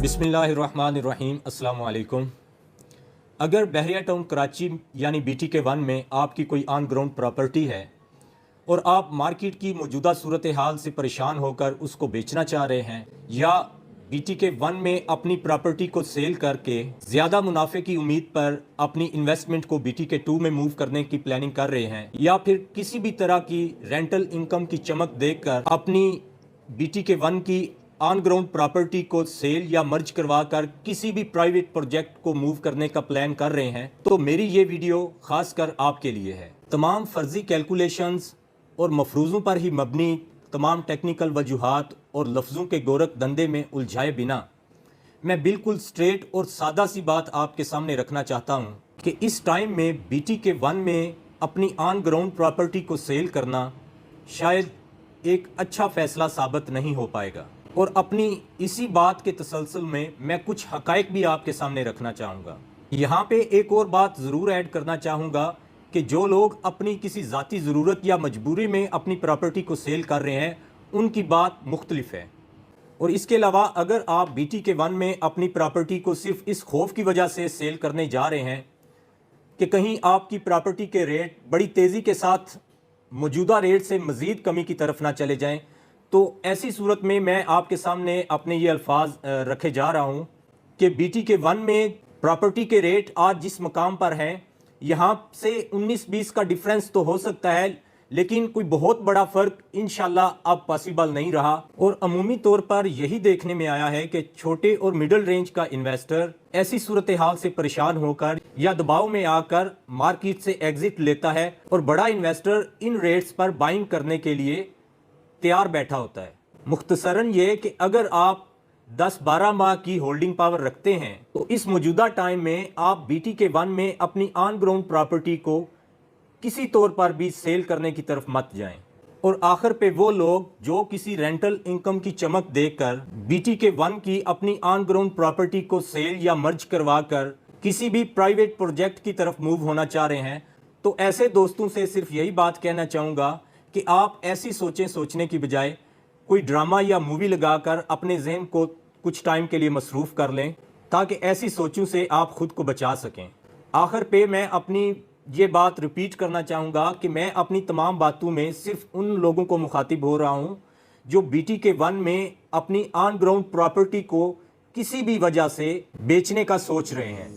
बिस्मिल्लाहिर्रहमानिर्रहीम अस्सलाम वालेकुम। अगर बहरिया टाउन कराची यानी BTK1 में आपकी कोई ऑन ग्राउंड प्रॉपर्टी है और आप मार्केट की मौजूदा सूरत हाल से परेशान होकर उसको बेचना चाह रहे हैं या BTK1 में अपनी प्रॉपर्टी को सेल करके ज़्यादा मुनाफे की उम्मीद पर अपनी इन्वेस्टमेंट को BTK2 में मूव करने की प्लानिंग कर रहे हैं या फिर किसी भी तरह की रेंटल इनकम की चमक देखकर अपनी BTK1 की ऑन ग्राउंड प्रॉपर्टी को सेल या मर्ज करवाकर किसी भी प्राइवेट प्रोजेक्ट को मूव करने का प्लान कर रहे हैं, तो मेरी ये वीडियो खासकर आपके लिए है। तमाम फर्जी कैलकुलेशंस और मफरूज़ों पर ही मबनी तमाम टेक्निकल वजूहात और लफ्ज़ों के गोरख धंधे में उलझाए बिना मैं बिल्कुल स्ट्रेट और सादा सी बात आपके सामने रखना चाहता हूँ कि इस टाइम में BTK1 में अपनी ऑन ग्राउंड प्रॉपर्टी को सेल करना शायद एक अच्छा फ़ैसला साबित नहीं हो पाएगा। और अपनी इसी बात के तसलसल में मैं कुछ हक़ाइक़ भी आपके सामने रखना चाहूँगा। यहाँ पे एक और बात ज़रूर ऐड करना चाहूँगा कि जो लोग अपनी किसी ज़ाती ज़रूरत या मजबूरी में अपनी प्रॉपर्टी को सेल कर रहे हैं, उनकी बात मुख्तलिफ है। और इसके अलावा अगर आप BTK1 में अपनी प्रॉपर्टी को सिर्फ इस खौफ की वजह से सेल करने जा रहे हैं कि कहीं आपकी प्रॉपर्टी के रेट बड़ी तेज़ी के साथ मौजूदा रेट से मज़ीद कमी की तरफ ना चले जाएं, तो ऐसी सूरत में मैं आपके सामने अपने ये अल्फाज रखे जा रहा हूँ कि BTK1 में प्रॉपर्टी के रेट आज जिस मकाम पर हैं, यहाँ से 19-20 का डिफरेंस तो हो सकता है, लेकिन कोई बहुत बड़ा फ़र्क इंशाल्लाह अब पॉसिबल नहीं रहा। और अमूमी तौर पर यही देखने में आया है कि छोटे और मिडल रेंज का इन्वेस्टर ऐसी सूरत हाल से परेशान होकर या दबाव में आकर मार्केट से एग्जिट लेता है और बड़ा इन्वेस्टर इन रेट्स पर बाइंग करने के लिए तैयार बैठा होता है। मुख्तसरन ये कि अगर आप 10-12 माह की होल्डिंग पावर रखते हैं तो इस मौजूदा टाइम में आप BTK1 में अपनी ऑन ग्राउंड प्रॉपर्टी को किसी तौर पर भी सेल करने की तरफ मत जाएं। और आखिर पे वो लोग जो किसी रेंटल इनकम की चमक देखकर BTK1 की अपनी ऑन ग्राउंड प्रॉपर्टी को सेल या मर्ज करवा कर किसी भी प्राइवेट प्रोजेक्ट की तरफ मूव होना चाह रहे हैं, तो ऐसे दोस्तों से सिर्फ यही बात कहना चाहूँगा कि आप ऐसी सोचें सोचने की बजाय कोई ड्रामा या मूवी लगाकर अपने जहन को कुछ टाइम के लिए मसरूफ़ कर लें, ताकि ऐसी सोचों से आप ख़ुद को बचा सकें। आखिर पे मैं अपनी ये बात रिपीट करना चाहूँगा कि मैं अपनी तमाम बातों में सिर्फ उन लोगों को मुखातिब हो रहा हूँ जो BTK1 में अपनी ऑन ग्राउंड प्रॉपर्टी को किसी भी वजह से बेचने का सोच रहे हैं।